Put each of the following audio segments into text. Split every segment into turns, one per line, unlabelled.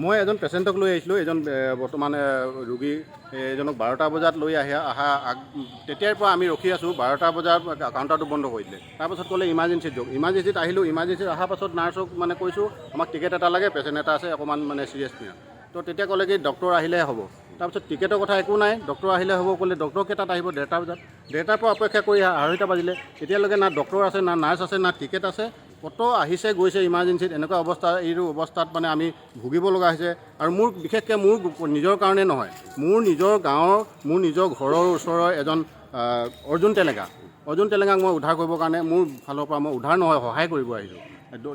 মই এজন পেচেণ্টক লৈ আহিছিলোঁ। এজন বৰ্তমান ৰোগী এজনক 12টা বজাত লৈ অহা তেতিয়াৰ পৰা আমি ৰখি আছোঁ। 12টা বজাত কাউণ্টাৰটো বন্ধ কৰি দিলে। তাৰপাছত ক'লে ইমাৰ্জেঞ্চিত যাওক। ইমাৰ্জেঞ্চিত আহিলোঁ। ইমাৰ্জেঞ্চিত অহাৰ পাছত নাৰ্ছক কৈছোঁ আমাক টিকেট এটা লাগে, পেচেণ্ট এটা আছে অকণমান চিৰিয়াছ নিয়া। তো তেতিয়া ক'লে কি ডক্টৰ আহিলেহে হ'ব। তাৰপিছত টিকেটৰ কথা একো নাই, ডক্টৰ আহিলে হ'ব ক'লে। ডক্টৰ কেইটাত আহিব? 1:30 বজাত। 1:30ৰ পৰা অপেক্ষা কৰি 2:30 বাজিলে। এতিয়ালৈকে না ডক্টৰ আছে, না নাৰ্ছ আছে, না টিকেট আছে। কত আহিছে গৈছে ইমাৰ্জেঞ্চিত। এনেকুৱা অৱস্থা, এইটো অৱস্থাত আমি ভুগিব লগা হৈছে। আৰু মোৰ বিশেষকৈ মোৰ নিজৰ কাৰণে নহয়, মোৰ নিজৰ গাঁৱৰ, মোৰ নিজৰ ঘৰৰ ওচৰৰ এজন অৰ্জুন তেলেঙাক মই উদ্ধাৰ কৰিবৰ কাৰণে মোৰ ফালৰ পৰা মই উদ্ধাৰ নহয়, সহায় কৰিব আহিছোঁ।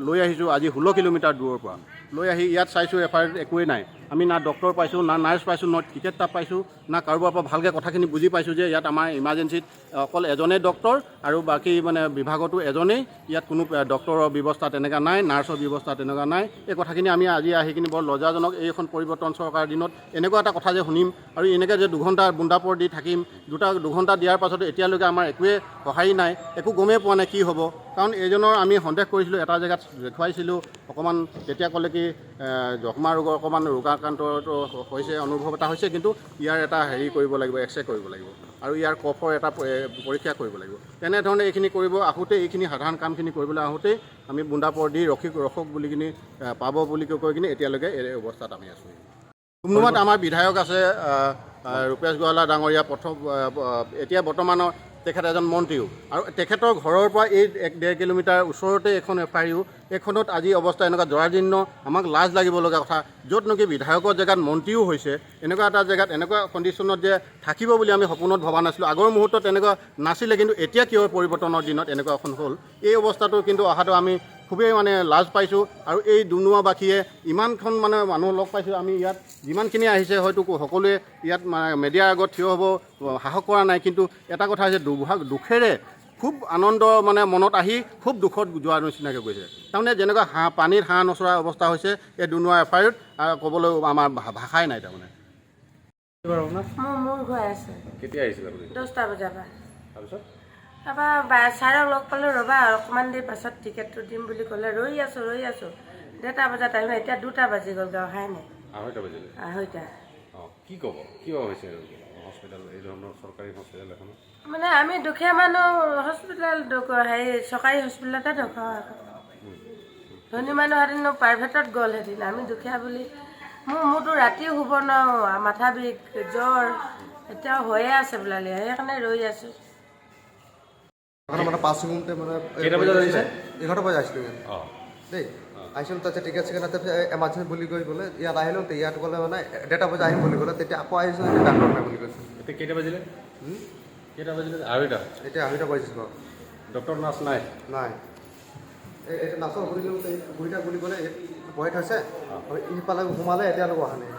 লৈ আহিছোঁ আজি 16 কিলোমিটাৰ দূৰৰ পৰা। লৈ আহি ইয়াত চাইছোঁ এফআইআৰ একোৱেই নাই। আমি না ডক্টৰ পাইছোঁ, না নাৰ্ছ পাইছোঁ, না টিকেট এটা পাইছোঁ, না কাৰোবাৰ পৰা ভালকৈ কথাখিনি বুজি পাইছোঁ যে ইয়াত আমাৰ ইমাৰ্জেঞ্চিত অকল এজনেই ডক্টৰ আৰু বাকী বিভাগতো এজনেই। ইয়াত কোনো ডক্টৰৰ ব্যৱস্থা তেনেকুৱা নাই, নাৰ্ছৰ ব্যৱস্থা তেনেকুৱা নাই। এই কথাখিনি আমি আজি আহি বৰ লজ্জাজনক। এইখন পৰিৱৰ্তন চৰকাৰৰ দিনত এনেকুৱা এটা কথা যে শুনিম আৰু এনেকৈ যে 2 ঘণ্টা বুন্দাপৰ দি থাকিম। 2 ঘণ্টা দিয়াৰ পাছতো এতিয়ালৈকে আমাৰ একোৱে সহায় নাই, একো গমেই পোৱা নাই কি হ'ব। কাৰণ এইজনৰ আমি সন্দেহ কৰিছিলোঁ, এটা জেগাত দেখুৱাইছিলোঁ অকণমান। তেতিয়া ক'লে কি যক্ষ্মা ৰোগৰ অকণমান ৰোগাক্ৰান্ত হৈছে, অনুভৱ এটা হৈছে, কিন্তু ইয়াৰ এটা কৰিব লাগিব, এক্সৰে কৰিব লাগিব আৰু ইয়াৰ কফৰ এটা পৰীক্ষা কৰিব লাগিব। তেনেধৰণে এইখিনি কৰিব আহোঁতে, এইখিনি সাধাৰণ কামখিনি কৰিবলৈ আহোঁতেই আমি বুন্দাপৰ দি ৰখক বুলি পাব বুলি কৈ এতিয়ালৈকে এই অৱস্থাত আমি আছোঁ। ডুমডুমাত আমাৰ বিধায়ক আছে ৰূপেশ গোৱালা ডাঙৰীয়া, এতিয়া বৰ্তমানৰ তেখেত এজন মন্ত্ৰীও। আৰু তেখেতৰ ঘৰৰ পৰা এই 1-1.5 কিলোমিটাৰ ওচৰতে এখন এফআইআৰ। এইখনত আজি অৱস্থা এনেকুৱা জৰাজীৰ্ণ, আমাক লাজ লাগিব লগা কথা। য'ত নেকি বিধায়কৰ জেগাত মন্ত্ৰীও হৈছে, এনেকুৱা এটা জেগাত এনেকুৱা কণ্ডিশ্যনত যে থাকিব বুলি আমি সপোনত ভবা নাছিলোঁ। আগৰ মুহূৰ্তত তেনেকুৱা নাছিলে, কিন্তু এতিয়া কিয় পৰিৱৰ্তনৰ দিনত এনেকুৱা এখন হ'ল। এই অৱস্থাটো কিন্তু অহাটো আমি খুবেই লাজ পাইছোঁ। আৰু এই ডুমডুমাবাসীয়ে ইমানখন মানুহ লগ পাইছোঁ। আমি ইয়াত যিমানখিনি আহিছে হয়তো সকলোৱে ইয়াত মেডিয়াৰ আগত থিয় হ'ব সাহস কৰা নাই। কিন্তু এটা কথা হৈছে দুখেৰে খুব আনন্দ মনত আহি খুব দুখত যোৱাৰ নিচিনাকৈ গৈছে। তাৰমানে যেনেকুৱা পানীত হাঁহ নচৰা অৱস্থা হৈছে এই ডুমডুমা এফআইআৰত, ক'বলৈ আমাৰ ভাষাই নাই। তাৰমানে
মোৰ ঘৰ আছে।
কেতিয়া আহিছিল আপুনি?
10টা বজাৰ পৰা।
তাৰপিছত
তাৰপৰা ছাৰক লগ পালোঁ, ৰ'বা অকণমান দেৰি পাছত টিকেটটো দিম বুলি ক'লে। ৰৈ আছোঁ 1:30 বজাত আহিম, এতিয়া 2টা বাজি গ'ল, অহাই নাই।
2:30 বাজিলে।
2:30।
কি ক'ব, কিয় হৈছে হস্পিটেল, এই ধৰণৰ চৰকাৰী হস্পিটেল এখন?
আমি দুখীয়া মানুহ, হস্পিটেল চৰকাৰী হস্পিটেলতে দেখুৱাওঁ। ধনী মানুহ হেঁতেন প্ৰাইভেটত গ'ল হেঁতেন। আমি দুখীয়া বুলি মোৰতো ৰাতিও শুব নোৱাৰোঁ, মাথা বিষ, জ্বৰ এতিয়াও হৈয়ে আছে বোলালি, সেইকাৰণে ৰৈ আছোঁ।
5 মিনিটে
কেইটা বজাত আহিছে?
11টা বজাত আহিছিলোঁ দেই। আহিছিলোঁ তাৰপিছত টিকেট চিকেট তাৰপিছত এমাৰ্জেঞ্চি বুলি কৈ ক'লে। ইয়াত আহিলোঁ, ইয়াত ক'লে 1:30 বজাত আহিম বুলি ক'লে। তেতিয়া আকৌ আহিছোঁ, এতিয়া ডাক্তৰ নাই বুলি কৈছে।
এতিয়া কেইটা বাজিলে? কেইটা বাজিলে? 2:30।
এতিয়া 2:30 বাজিছে বাৰু।
ডক্টৰ নাৰ্ছ নাই?
নাই। এতিয়া নাচৰ শুনিলোঁ, বুঢ়ীটা বুলি ক'লে বহি থৈছে, ইফালে সোমালে, এতিয়ালৈকে অহা নাই।